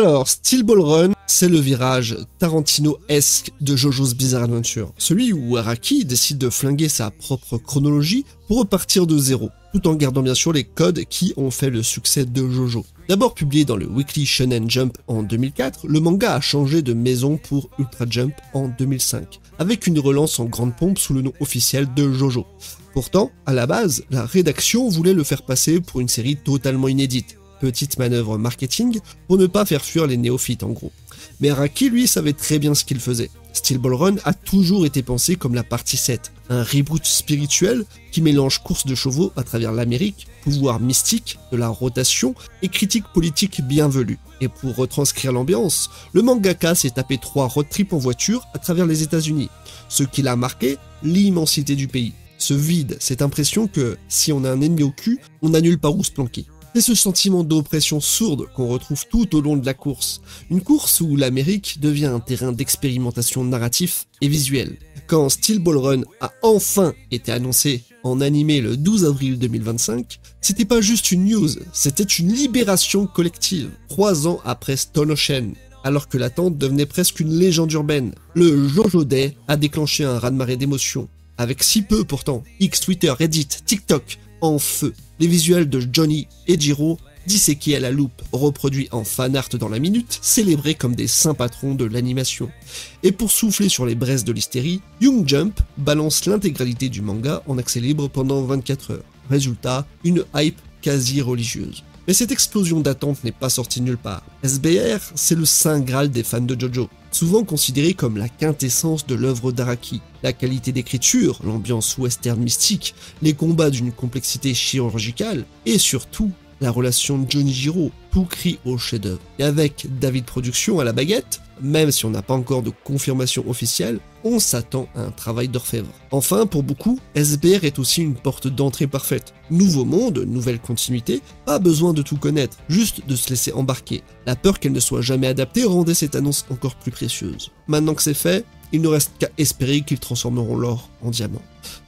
Alors, Steel Ball Run, c'est le virage Tarantino-esque de JoJo's Bizarre Adventure. Celui où Araki décide de flinguer sa propre chronologie pour repartir de zéro, tout en gardant bien sûr les codes qui ont fait le succès de JoJo. D'abord publié dans le Weekly Shonen Jump en 2004, le manga a changé de maison pour Ultra Jump en 2005, avec une relance en grande pompe sous le nom officiel de JoJo. Pourtant, à la base, la rédaction voulait le faire passer pour une série totalement inédite. Petite manœuvre marketing pour ne pas faire fuir les néophytes en gros. Mais Araki, lui, savait très bien ce qu'il faisait. Steel Ball Run a toujours été pensé comme la partie 7, un reboot spirituel qui mélange course de chevaux à travers l'Amérique, pouvoir mystique, de la rotation et critique politique bienvenue. Et pour retranscrire l'ambiance, le mangaka s'est tapé 3 road trips en voiture à travers les États-Unis. Ce qui l'a marqué, l'immensité du pays. Ce vide, cette impression que, si on a un ennemi au cul, on n'a nulle part où se planquer. C'est ce sentiment d'oppression sourde qu'on retrouve tout au long de la course. Une course où l'Amérique devient un terrain d'expérimentation narratif et visuel. Quand Steel Ball Run a enfin été annoncé en animé le 12 avril 2025, c'était pas juste une news, c'était une libération collective, 3 ans après Stone Ocean. Alors que l'attente devenait presque une légende urbaine, le JoJo Day a déclenché un raz-de-marée d'émotions. Avec si peu pourtant, X, Twitter, Reddit, TikTok, en feu. Les visuels de Johnny et Jiro, disséqués à la loupe, reproduits en fanart dans la minute, célébrés comme des saints patrons de l'animation. Et pour souffler sur les braises de l'hystérie, Young Jump balance l'intégralité du manga en accès libre pendant 24 heures. Résultat, une hype quasi religieuse. Mais cette explosion d'attente n'est pas sortie nulle part. SBR, c'est le saint graal des fans de JoJo, souvent considéré comme la quintessence de l'œuvre d'Araki. La qualité d'écriture, l'ambiance western mystique, les combats d'une complexité chirurgicale, et surtout, la relation de Johnny Jiro, tout crie au chef-d'œuvre. Et avec David Productions à la baguette, même si on n'a pas encore de confirmation officielle, on s'attend à un travail d'orfèvre. Enfin, pour beaucoup, SBR est aussi une porte d'entrée parfaite. Nouveau monde, nouvelle continuité, pas besoin de tout connaître, juste de se laisser embarquer. La peur qu'elle ne soit jamais adaptée rendait cette annonce encore plus précieuse. Maintenant que c'est fait, il ne reste qu'à espérer qu'ils transformeront l'or en diamant.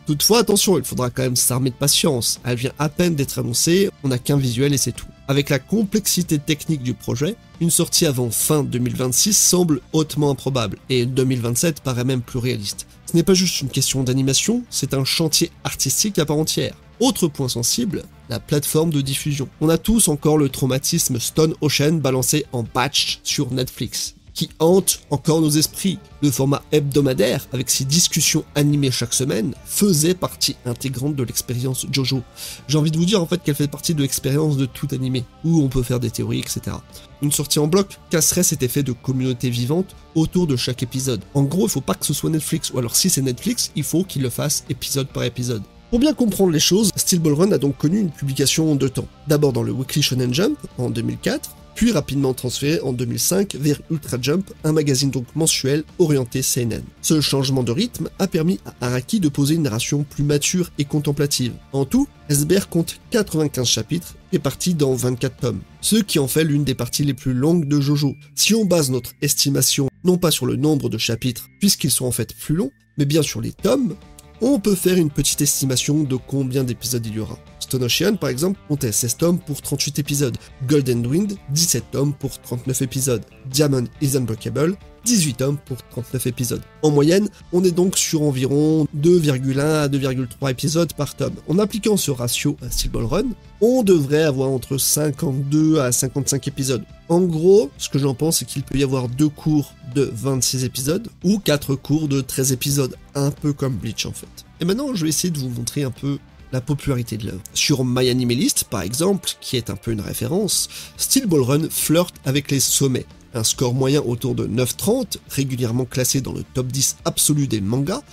Toutefois, attention, il faudra quand même s'armer de patience. Elle vient à peine d'être annoncée, on n'a qu'un visuel et c'est tout. Avec la complexité technique du projet, une sortie avant fin 2026 semble hautement improbable, et 2027 paraît même plus réaliste. Ce n'est pas juste une question d'animation, c'est un chantier artistique à part entière. Autre point sensible, la plateforme de diffusion. On a tous encore le traumatisme Stone Ocean balancé en patch sur Netflix, qui hante encore nos esprits. Le format hebdomadaire, avec ses discussions animées chaque semaine, faisait partie intégrante de l'expérience JoJo. J'ai envie de vous dire en fait qu'elle fait partie de l'expérience de tout animé, où on peut faire des théories, etc. Une sortie en bloc casserait cet effet de communauté vivante autour de chaque épisode. En gros, il faut pas que ce soit Netflix, ou alors si c'est Netflix, il faut qu'il le fasse épisode par épisode. Pour bien comprendre les choses, Steel Ball Run a donc connu une publication en 2 temps. D'abord dans le Weekly Shonen Jump, en 2004, puis rapidement transféré en 2005 vers Ultra Jump, un magazine donc mensuel orienté seinen. Ce changement de rythme a permis à Araki de poser une narration plus mature et contemplative. En tout, SBR compte 95 chapitres répartis dans 24 tomes, ce qui en fait l'une des parties les plus longues de JoJo. Si on base notre estimation non pas sur le nombre de chapitres, puisqu'ils sont en fait plus longs, mais bien sur les tomes, on peut faire une petite estimation de combien d'épisodes il y aura. Stone Ocean, par exemple, comptait 16 tomes pour 38 épisodes, Golden Wind, 17 tomes pour 39 épisodes, Diamond is Unbreakable, 18 tomes pour 39 épisodes. En moyenne, on est donc sur environ 2,1 à 2,3 épisodes par tome. En appliquant ce ratio à Steel Ball Run, on devrait avoir entre 52 à 55 épisodes. En gros, ce que j'en pense, c'est qu'il peut y avoir 2 cours de 26 épisodes ou 4 cours de 13 épisodes, un peu comme Bleach en fait. Et maintenant, je vais essayer de vous montrer un peu la popularité de l'œuvre. Sur MyAnimeList, par exemple, qui est un peu une référence, Steel Ball Run flirte avec les sommets. Un score moyen autour de 9,30, régulièrement classé dans le top 10 absolu des mangas,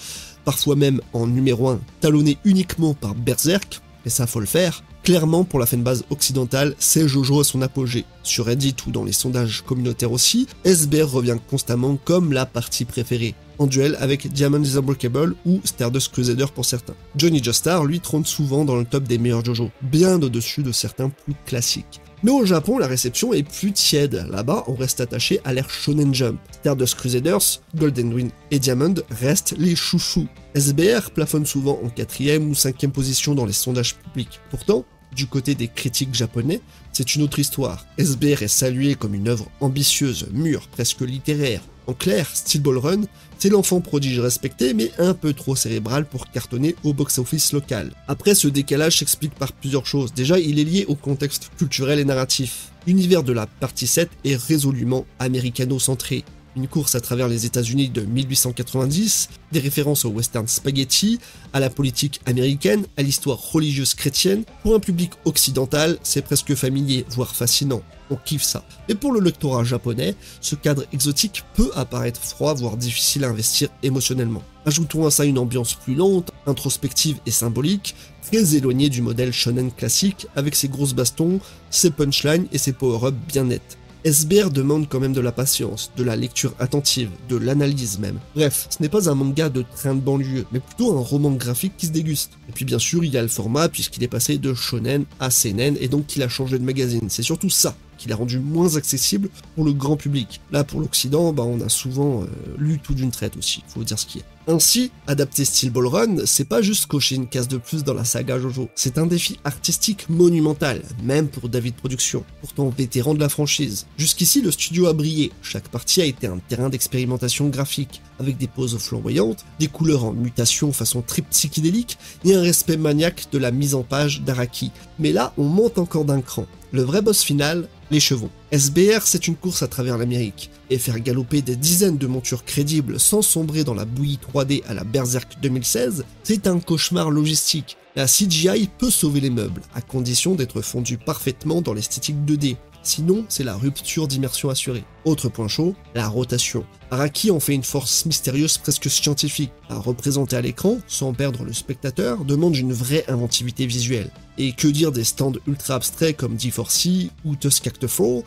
parfois même en numéro 1, talonné uniquement par Berserk, et ça faut le faire. Clairement, pour la fanbase occidentale, c'est JoJo à son apogée. Sur Reddit ou dans les sondages communautaires aussi, SBR revient constamment comme la partie préférée, en duel avec Diamond is Unbreakable ou Stardust Crusader pour certains. Johnny Joestar, lui, trône souvent dans le top des meilleurs JoJo, bien au-dessus de certains plus classiques. Mais au Japon, la réception est plus tiède. Là-bas, on reste attaché à l'ère Shonen Jump. Stardust Crusaders, Golden Wind et Diamond restent les chouchous. SBR plafonne souvent en 4e ou 5e position dans les sondages publics. Pourtant, Du côté des critiques japonais, c'est une autre histoire. SBR est salué comme une œuvre ambitieuse, mûre, presque littéraire. En clair, Steel Ball Run, c'est l'enfant prodige respecté, mais un peu trop cérébral pour cartonner au box-office local. Après, ce décalage s'explique par plusieurs choses. Déjà, il est lié au contexte culturel et narratif. L'univers de la partie 7 est résolument américano-centré. Une course à travers les États-Unis de 1890, des références au western spaghetti, à la politique américaine, à l'histoire religieuse chrétienne. Pour un public occidental, c'est presque familier, voire fascinant. On kiffe ça. Mais pour le lectorat japonais, ce cadre exotique peut apparaître froid, voire difficile à investir émotionnellement. Ajoutons à ça une ambiance plus lente, introspective et symbolique, très éloignée du modèle shonen classique, avec ses grosses bastons, ses punchlines et ses power-ups bien nets. SBR demande quand même de la patience, de la lecture attentive, de l'analyse même. Bref, ce n'est pas un manga de train de banlieue, mais plutôt un roman graphique qui se déguste. Et puis bien sûr, il y a le format, puisqu'il est passé de shonen à seinen, et donc il a changé de magazine. C'est surtout ça qui l'a rendu moins accessible pour le grand public. Là, pour l'Occident, on a souvent lu tout d'une traite aussi, faut dire ce qui est. Ainsi, adapter Steel Ball Run, c'est pas juste cocher une case de plus dans la saga JoJo, c'est un défi artistique monumental, même pour David Productions, pourtant vétéran de la franchise. Jusqu'ici, le studio a brillé, chaque partie a été un terrain d'expérimentation graphique, avec des poses flamboyantes, des couleurs en mutation façon trip psychédélique, et un respect maniaque de la mise en page d'Araki. Mais là, on monte encore d'un cran. Le vrai boss final, les chevaux. SBR, c'est une course à travers l'Amérique, et faire galoper des dizaines de montures crédibles sans sombrer dans la bouillie 3D à la Berserk 2016, c'est un cauchemar logistique. La CGI peut sauver les meubles, à condition d'être fondue parfaitement dans l'esthétique 2D. Sinon, c'est la rupture d'immersion assurée. Autre point chaud, la rotation. Araki en fait une force mystérieuse presque scientifique. À représenter à l'écran, sans perdre le spectateur, demande une vraie inventivité visuelle. Et que dire des stands ultra abstraits comme D4C ou Tuskacte 4,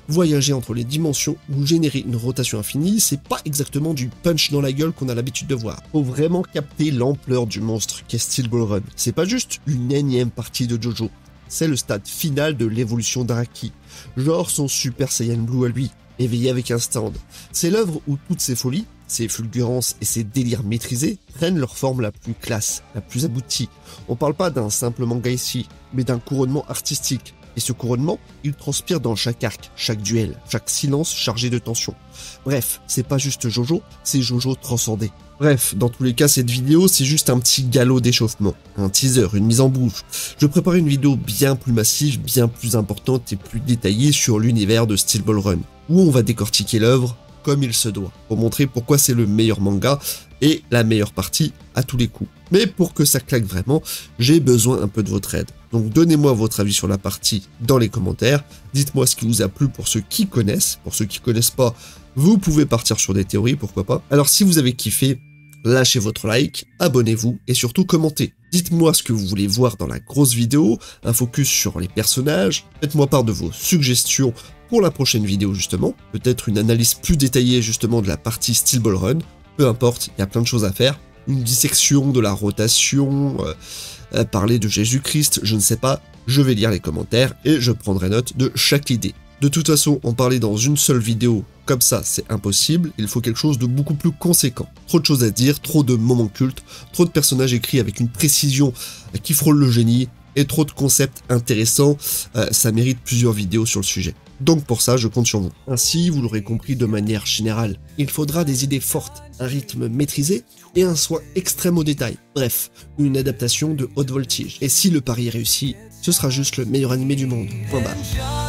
voyager entre les dimensions ou générer une rotation infinie, c'est pas exactement du punch dans la gueule qu'on a l'habitude de voir. Faut vraiment capter l'ampleur du monstre qu'est Steel Ball Run. C'est pas juste une énième partie de JoJo. C'est le stade final de l'évolution d'Araki, genre son Super Saiyan Blue à lui, éveillé avec un stand. C'est l'œuvre où toutes ces folies, ses fulgurances et ses délires maîtrisés prennent leur forme la plus classe, la plus aboutie. On parle pas d'un simple manga ici, mais d'un couronnement artistique. Et ce couronnement, il transpire dans chaque arc, chaque duel, chaque silence chargé de tension. Bref, c'est pas juste JoJo, c'est JoJo transcendé. Bref, dans tous les cas, cette vidéo, c'est juste un petit galop d'échauffement, un teaser, une mise en bouche. Je prépare une vidéo bien plus massive, bien plus importante et plus détaillée sur l'univers de Steel Ball Run, où on va décortiquer l'œuvre comme il se doit, pour montrer pourquoi c'est le meilleur manga et la meilleure partie à tous les coups. Mais pour que ça claque vraiment, j'ai besoin un peu de votre aide. Donc donnez-moi votre avis sur la partie dans les commentaires, dites-moi ce qui vous a plu pour ceux qui connaissent, pour ceux qui connaissent pas, vous pouvez partir sur des théories, pourquoi pas. Alors si vous avez kiffé, lâchez votre like, abonnez-vous et surtout commentez. Dites-moi ce que vous voulez voir dans la grosse vidéo, un focus sur les personnages, faites-moi part de vos suggestions pour la prochaine vidéo justement, peut-être une analyse plus détaillée justement de la partie Steel Ball Run, peu importe, il y a plein de choses à faire, une dissection de la rotation, parler de Jésus-Christ, je ne sais pas, je vais lire les commentaires et je prendrai note de chaque idée. De toute façon, en parler dans une seule vidéo, comme ça, c'est impossible, il faut quelque chose de beaucoup plus conséquent. Trop de choses à dire, trop de moments cultes, trop de personnages écrits avec une précision qui frôle le génie, et trop de concepts intéressants, ça mérite plusieurs vidéos sur le sujet. Donc pour ça, je compte sur vous. Ainsi, vous l'aurez compris de manière générale, il faudra des idées fortes, un rythme maîtrisé et un soin extrême au détail. Bref, une adaptation de haute voltige. Et si le pari est réussi, ce sera juste le meilleur animé du monde. Point barre.